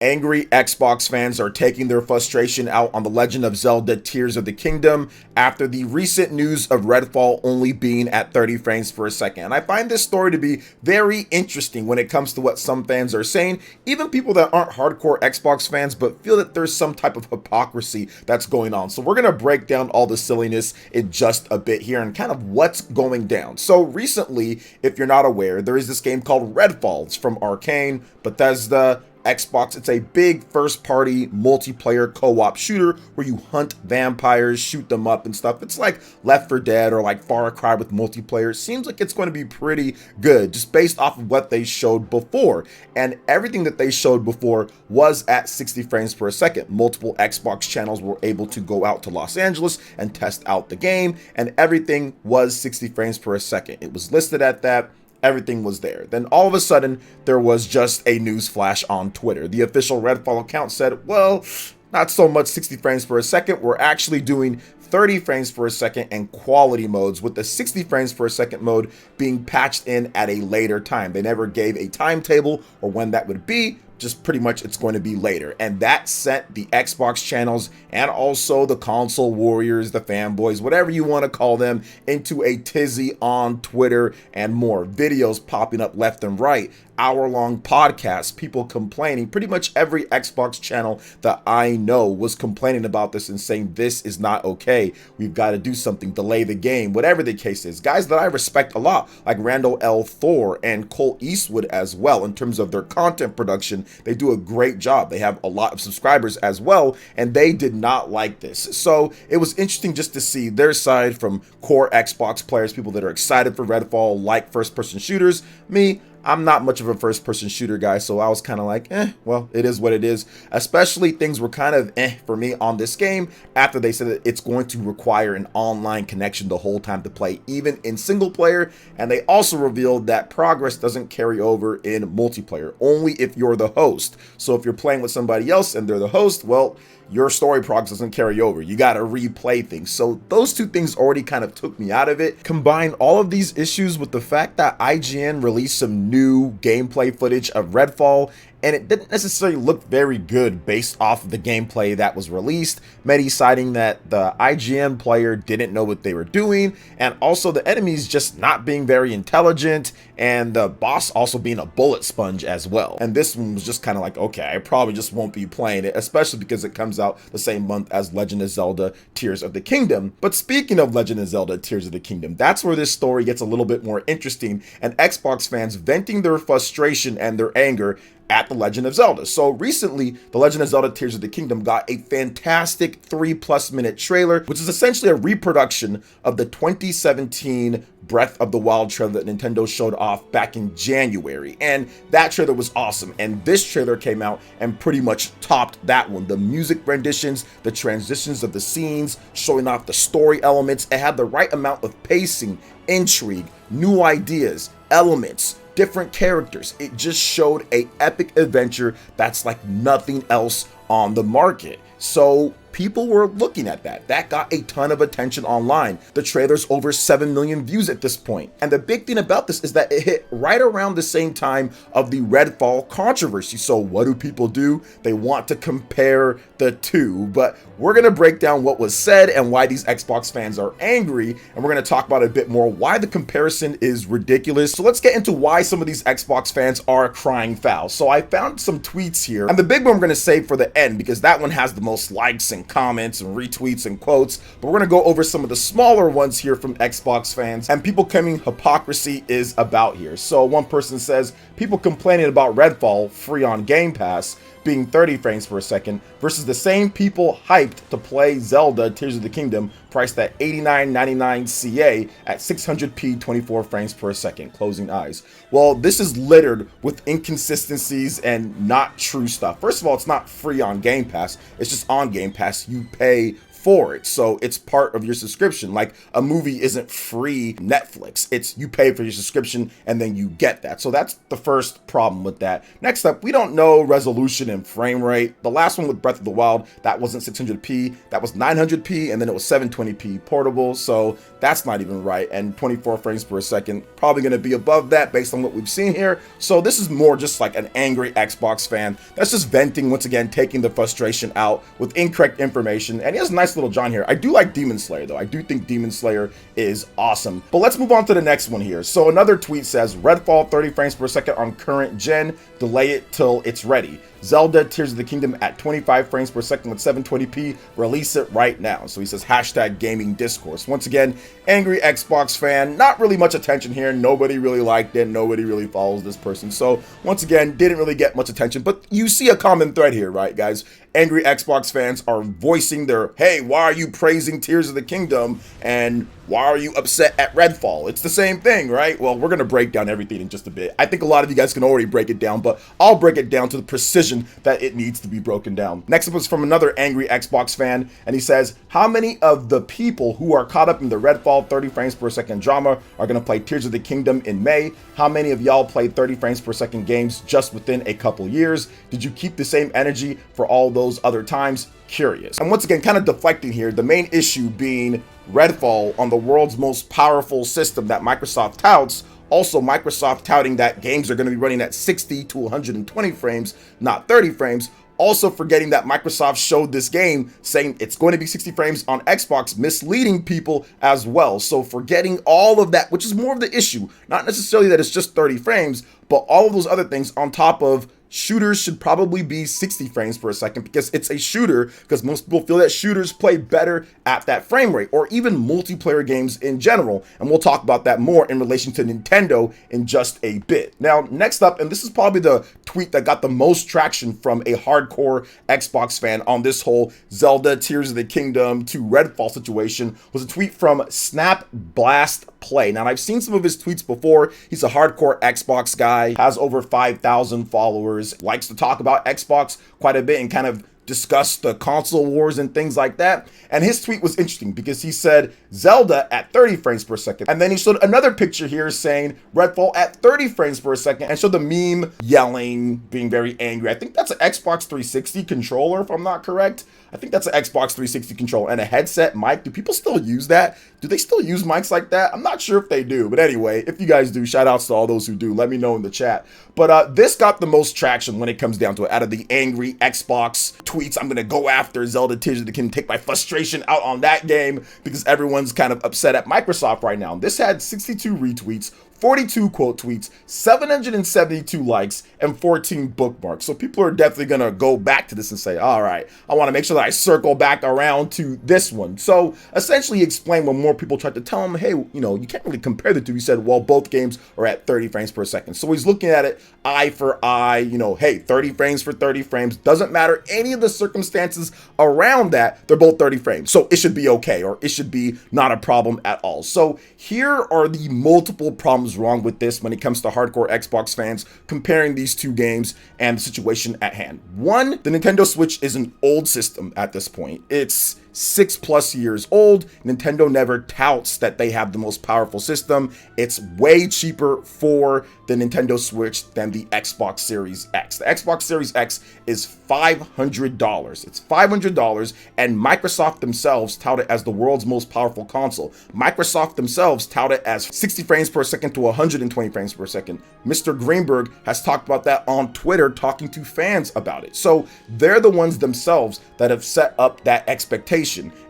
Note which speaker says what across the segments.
Speaker 1: Angry Xbox fans are taking their frustration out on The Legend of Zelda Tears of the Kingdom after the recent news of Redfall only being at 30 frames per second. And I find this story to be very interesting when it comes to what some fans are saying, even people that aren't hardcore Xbox fans but feel that there's some type of hypocrisy that's going on. So we're going to break down all the silliness in just a bit here and kind of what's going down. So recently, if you're not aware, there is this game called Redfall. It's from Arcane, Bethesda, Xbox. It's a big first-party multiplayer co-op shooter where you hunt vampires, shoot them up and stuff. It's like Left 4 Dead or like Far Cry with multiplayer. Seems like it's going to be pretty good just based off of what they showed before. And everything that they showed before was at 60 frames per second. Multiple Xbox channels were able to go out to Los Angeles and test out the game, and everything was 60 frames per second. It was listed at that. Everything was there. Then all of a sudden, there was just a news flash on Twitter. The official Redfall account said, well, not so much 60 frames per second. We're actually doing 30 frames per second and quality modes, with the 60 frames per second mode being patched in at a later time. They never gave a timetable or when that would be. Just pretty much it's going to be later. And that sent the Xbox channels and also the console warriors, the fanboys, whatever you want to call them, into a tizzy on Twitter and more. Videos popping up left and right, hour-long podcasts, people complaining. Pretty much every Xbox channel that I know was complaining about this and saying this is not okay. We've got to do something, delay the game, whatever the case is. Guys that I respect a lot, like Randall L. Thor and Cole Eastwood as well, in terms of their content production. They do a great job. They have a lot of subscribers as well, and they did not like this. So it was interesting just to see their side from core Xbox players, people that are excited for Redfall, like first-person shooters. Me, I'm not much of a first-person shooter guy, so I was kind of like, well, it is what it is. Especially things were kind of for me on this game after they said that it's going to require an online connection the whole time to play, even in single player. And they also revealed that progress doesn't carry over in multiplayer, only if you're the host. So if you're playing with somebody else and they're the host, well, your story progress doesn't carry over. You got to replay things. So those two things already kind of took me out of it. Combine all of these issues with the fact that IGN released some new gameplay footage of Redfall, and it didn't necessarily look very good based off of the gameplay that was released. Many citing that the IGN player didn't know what they were doing, and also the enemies just not being very intelligent, and the boss also being a bullet sponge as well. And this one was just kind of like, okay, I probably just won't be playing it, especially because it comes out the same month as Legend of Zelda Tears of the Kingdom. But speaking of Legend of Zelda Tears of the Kingdom, that's where this story gets a little bit more interesting, and Xbox fans venting their frustration and their anger at The Legend of Zelda. So recently, The Legend of Zelda Tears of the Kingdom got a fantastic 3+ minute trailer, which is essentially a reproduction of the 2017 Breath of the Wild trailer that Nintendo showed off back in January. And that trailer was awesome. And this trailer came out and pretty much topped that one. The music renditions, the transitions of the scenes, showing off the story elements. It had the right amount of pacing, intrigue, new ideas, elements, different characters. It just showed a epic adventure that's like nothing else on the market. So people were looking at that. That got a ton of attention online. The trailer's over 7 million views at this point. And the big thing about this is that it hit right around the same time of the Redfall controversy. So what do people do? They want to compare the two. But we're going to break down what was said and why these Xbox fans are angry. And we're going to talk about a bit more why the comparison is ridiculous. So let's get into why some of these Xbox fans are crying foul. So I found some tweets here, and the big one I'm going to save for the end because that one has the most likes and comments and retweets and quotes, but we're going to go over some of the smaller ones here from Xbox fans and people claiming hypocrisy is about here. So one person says, people complaining about Redfall free on Game Pass being 30 frames per second versus the same people hyped to play Zelda Tears of the Kingdom priced at $89.99 CA at 600p 24 frames per second, closing eyes. Well, this is littered with inconsistencies and not true stuff. First of all, it's not free on Game Pass. It's just on Game Pass. You pay for it. So it's part of your subscription. Like a movie isn't free Netflix. It's you pay for your subscription and then you get that. So that's the first problem with that. Next up, we don't know resolution and frame rate. The last one with Breath of the Wild, that wasn't 600p, that was 900p, and then it was 720p portable. So that's not even right. And 24 frames per second, probably going to be above that based on what we've seen here. So this is more just like an angry Xbox fan that's just venting, once again, taking the frustration out with incorrect information. And he has a nice little John here. I do like Demon Slayer though. I do think Demon Slayer is awesome. But let's move on to the next one here. So another tweet says, Redfall 30 frames per second on current gen, delay it till it's ready. Zelda Tears of the Kingdom at 25 frames per second with 720p, release it right now. So he says hashtag gaming discourse. Once again, angry Xbox fan, not really much attention here. Nobody really liked it. Nobody really follows this person. So once again, didn't really get much attention, but you see a common thread here, right, guys? Angry Xbox fans are voicing their, hey, why are you praising Tears of the Kingdom? And why are you upset at Redfall? It's the same thing, right? Well, we're going to break down everything in just a bit. I think a lot of you guys can already break it down, but I'll break it down to the precision that it needs to be broken down. Next up was from another angry Xbox fan, and he says, how many of the people who are caught up in the Redfall 30 frames per second drama are going to play Tears of the Kingdom in May? How many of y'all played 30 frames per second games just within a couple years? Did you keep the same energy for all those other times? Curious. And once again, kind of deflecting here, the main issue being Redfall on the world's most powerful system that Microsoft touts. Also, Microsoft touting that games are going to be running at 60 to 120 frames, not 30 frames. Also forgetting that Microsoft showed this game saying it's going to be 60 frames on Xbox, misleading people as well. So forgetting all of that, which is more of the issue, not necessarily that it's just 30 frames, but all of those other things on top of shooters should probably be 60 frames per second because it's a shooter, because most people feel that shooters play better at that frame rate, or even multiplayer games in general. And we'll talk about that more in relation to Nintendo in just a bit. Now, next up, and this is probably the tweet that got the most traction from a hardcore Xbox fan on this whole Zelda Tears of the Kingdom to Redfall situation, was a tweet from Snap Blast Play. Now, I've seen some of his tweets before. He's a hardcore Xbox guy, has over 5,000 followers, likes to talk about Xbox quite a bit and kind of discuss the console wars and things like that. And his tweet was interesting because he said Zelda at 30 frames per second. And then he showed another picture here saying Redfall at 30 frames per second and showed the meme yelling, being very angry. I think that's an Xbox 360 controller, if I'm not correct. I think that's an Xbox 360 controller and a headset mic. Do people still use that? Do they still use mics like that? I'm not sure if they do, but anyway, if you guys do, shout outs to all those who do. Let me know in the chat. But this got the most traction when it comes down to it. Out of the angry Xbox tweets, I'm gonna go after Zelda Tears of the Kingdom, take my frustration out on that game because everyone's kind of upset at Microsoft right now. This had 62 retweets, 42 quote tweets, 772 likes, and 14 bookmarks. So people are definitely going to go back to this and say, all right, I want to make sure that I circle back around to this one. So essentially he explained when more people tried to tell him, hey, you know, you can't really compare the two. He said, well, both games are at 30 frames per second. So he's looking at it eye for eye, you know, hey, 30 frames for 30 frames. Doesn't matter any of the circumstances around that. They're both 30 frames. So it should be okay, or it should be not a problem at all. So here are the multiple problems wrong with this when it comes to hardcore Xbox fans comparing these two games and the situation at hand. One, the Nintendo Switch is an old system at this point. It's 6+ years old. Nintendo never touts that they have the most powerful system. It's way cheaper for the Nintendo Switch than the Xbox Series X. The Xbox Series X is $500. It's $500, and Microsoft themselves tout it as the world's most powerful console. Microsoft themselves tout it as 60 frames per second to 120 frames per second. Mr. Greenberg has talked about that on Twitter, talking to fans about it. So they're the ones themselves that have set up that expectation.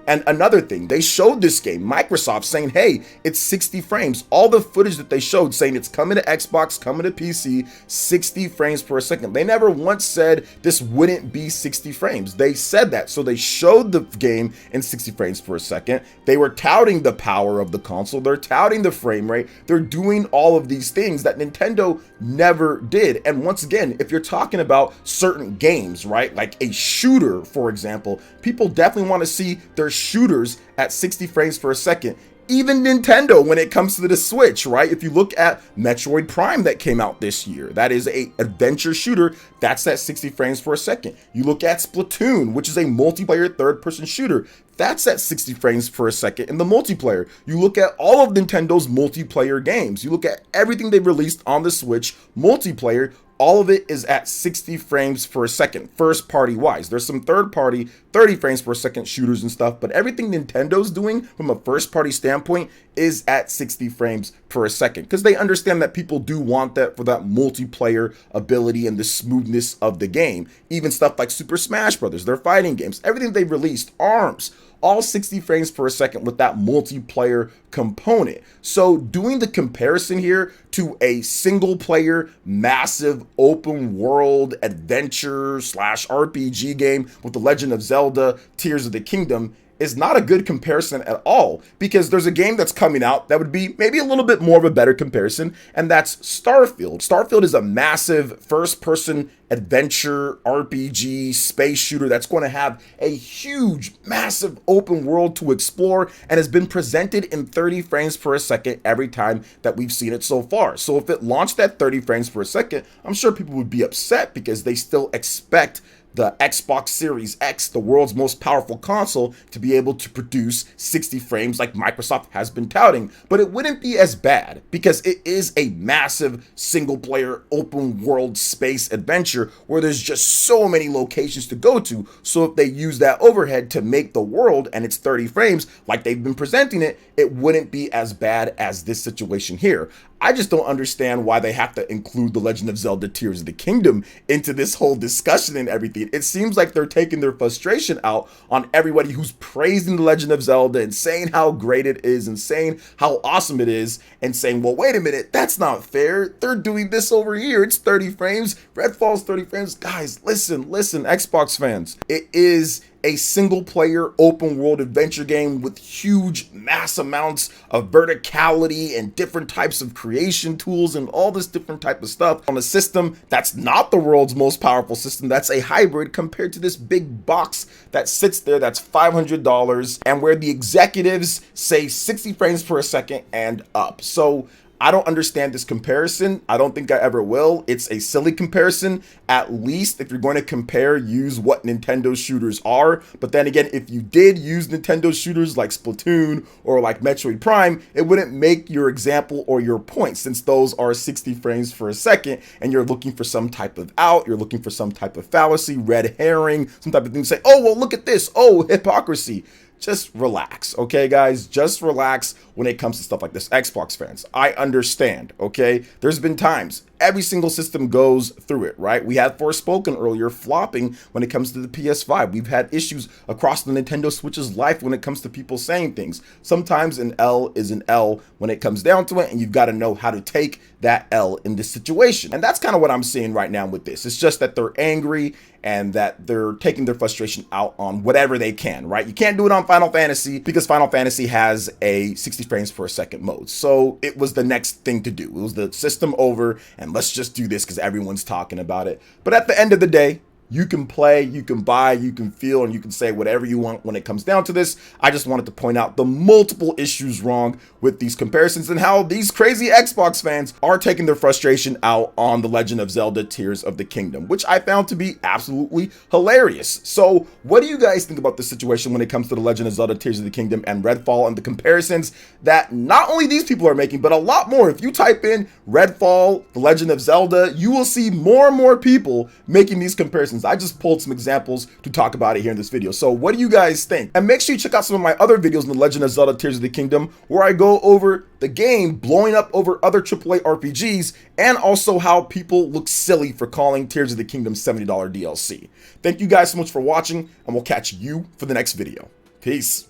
Speaker 1: And another thing, they showed this game, Microsoft, saying, hey, it's 60 frames. All the footage that they showed saying it's coming to Xbox, coming to PC, 60 frames per second. They never once said this wouldn't be 60 frames. They said that. So they showed the game in 60 frames per second. They were touting the power of the console. They're touting the frame rate. They're doing all of these things that Nintendo never did. And once again, if you're talking about certain games, right, like a shooter, for example, people definitely want to see their shooters at 60 frames per second. Even Nintendo, when it comes to the Switch, right? If you look at Metroid Prime that came out this year, that is a adventure shooter, that's at 60 frames per second. You look at Splatoon, which is a multiplayer third-person shooter, that's at 60 frames per second in the multiplayer. You look at all of Nintendo's multiplayer games. You look at everything they've released on the Switch multiplayer, all of it is at 60 frames per second, first party wise. There's some third party 30 frames per second shooters and stuff, but everything Nintendo's doing from a first party standpoint is at 60 frames per second because they understand that people do want that for that multiplayer ability and the smoothness of the game. Even stuff like Super Smash Brothers, their fighting games, everything they've released, ARMS, all 60 frames per second with that multiplayer component. So doing the comparison here to a single player, massive open world adventure slash RPG game with The Legend of Zelda Tears of the Kingdom is not a good comparison at all, because there's a game that's coming out that would be maybe a little bit more of a better comparison, and that's Starfield. Starfield is a massive first-person adventure RPG space shooter that's going to have a huge, massive open world to explore and has been presented in 30 frames per second every time that we've seen it so far. So if it launched at 30 frames per second, I'm sure people would be upset because they still expect the Xbox Series X, the world's most powerful console, to be able to produce 60 frames like Microsoft has been touting. But it wouldn't be as bad because it is a massive single player open world space adventure where there's just so many locations to go to. So if they use that overhead to make the world and it's 30 frames like they've been presenting it, it wouldn't be as bad as this situation here. I just don't understand why they have to include The Legend of Zelda Tears of the Kingdom into this whole discussion and everything. It seems like they're taking their frustration out on everybody who's praising The Legend of Zelda and saying how great it is and saying how awesome it is and saying, well, wait a minute, that's not fair. They're doing this over here. It's 30 frames. Redfall's 30 frames. Guys, listen, Xbox fans. It is a single player open world adventure game with huge mass amounts of verticality and different types of creation tools and all this different type of stuff on a system that's not the world's most powerful system. That's a hybrid compared to this big box that sits there that's $500 and where the executives say 60 frames per second and up. So I don't understand this comparison. I don't think I ever will. It's a silly comparison. At least if you're going to compare, use what Nintendo shooters are. But then again, if you did use Nintendo shooters like Splatoon or like Metroid Prime, it wouldn't make your example or your point, since those are 60 frames per second and you're looking for some type of out, you're looking for some type of fallacy, red herring, some type of thing to say, oh, well, look at this. Oh, hypocrisy. Just relax, okay, guys? Just relax when it comes to stuff like this. Xbox fans, I understand, okay? There's been times every single system goes through it, right? We had Forspoken earlier flopping when it comes to the PS5. We've had issues across the Nintendo Switch's life when it comes to people saying things. Sometimes an L is an L when it comes down to it, and you've got to know how to take that L in this situation. And that's kind of what I'm seeing right now with this. It's just that they're angry and that they're taking their frustration out on whatever they can, right? You can't do it on Final Fantasy because Final Fantasy has a 60 frames per second mode. So it was the next thing to do. It was the system over, and let's just do this because everyone's talking about it. But at the end of the day, you can play, you can buy, you can feel, and you can say whatever you want when it comes down to this. I just wanted to point out the multiple issues wrong with these comparisons and how these crazy Xbox fans are taking their frustration out on The Legend of Zelda Tears of the Kingdom, which I found to be absolutely hilarious. So what do you guys think about this situation when it comes to The Legend of Zelda Tears of the Kingdom and Redfall and the comparisons that not only these people are making, but a lot more? If you type in Redfall, The Legend of Zelda, you will see more and more people making these comparisons. I just pulled some examples to talk about it here in this video. So what do you guys think? And make sure you check out some of my other videos in The Legend of Zelda Tears of the Kingdom, where I go over the game blowing up over other AAA RPGs and also how people look silly for calling Tears of the Kingdom $70 DLC. Thank you guys so much for watching, and we'll catch you for the next video. Peace.